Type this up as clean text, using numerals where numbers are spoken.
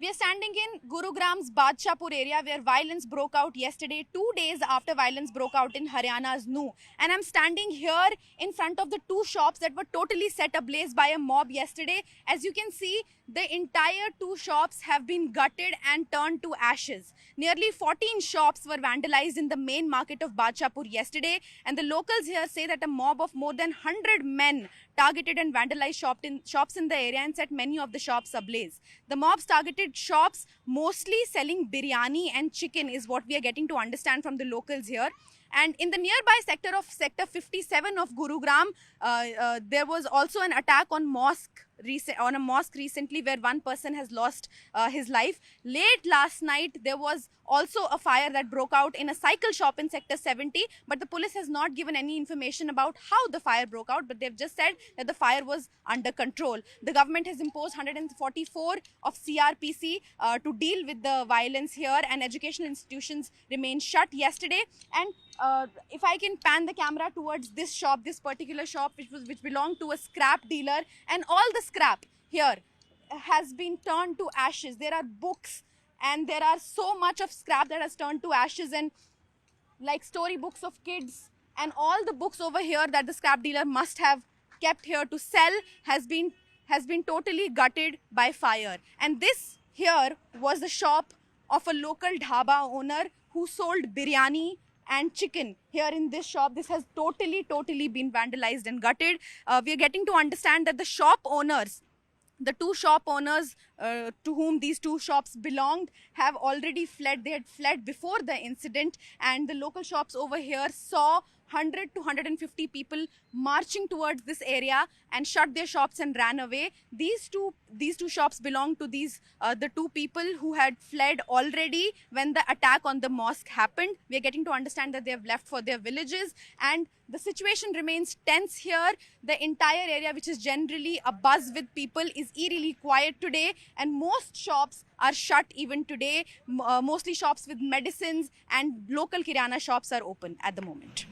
We are standing in Gurugram's Badshahpur area where violence broke out yesterday, 2 days after violence broke out in Haryana's Nu. And I'm standing here in front of the two shops that were totally set ablaze by a mob yesterday. As you can see, the entire two shops have been gutted and turned to ashes. Nearly 14 shops were vandalized in the main market of Badshahpur yesterday, and the locals here say that a mob of more than 100 men targeted and vandalized shops in the area and set many of the shops ablaze. The mobs targeted shops mostly selling biryani and chicken is what we are getting to understand from the locals here. And in the nearby sector of Sector 57 of Gurugram, there was also an attack on a mosque recently where one person has lost his life. Late last night, there was also a fire that broke out in a cycle shop in Sector 70, but the police has not given any information about how the fire broke out, but they've just said that the fire was under control. The government has imposed 144 of CRPC to deal with the violence here, and educational institutions remained shut yesterday. And if I can pan the camera towards this shop, this particular shop which belonged to a scrap dealer, and all the scrap here has been turned to ashes. There are books and there are so much of scrap that has turned to ashes, and like storybooks of kids, and all the books over here that the scrap dealer must have kept here to sell has been totally gutted by fire. And this here was the shop of a local dhaba owner who sold biryani and chicken. Here in this shop, this has totally been vandalized and gutted. We are getting to understand that the shop owners, the two shop owners to whom these two shops belonged, have already fled. They had fled before the incident, and the local shops over here saw 100 to 150 people marching towards this area and shut their shops and ran away. These two shops belong to the two people who had fled already when the attack on the mosque happened. We are getting to understand that they have left for their villages, and the situation remains tense here. The entire area, which is generally abuzz with people, is eerily quiet today, and most shops are shut even today. Mostly shops with medicines and local kirana shops are open at the moment.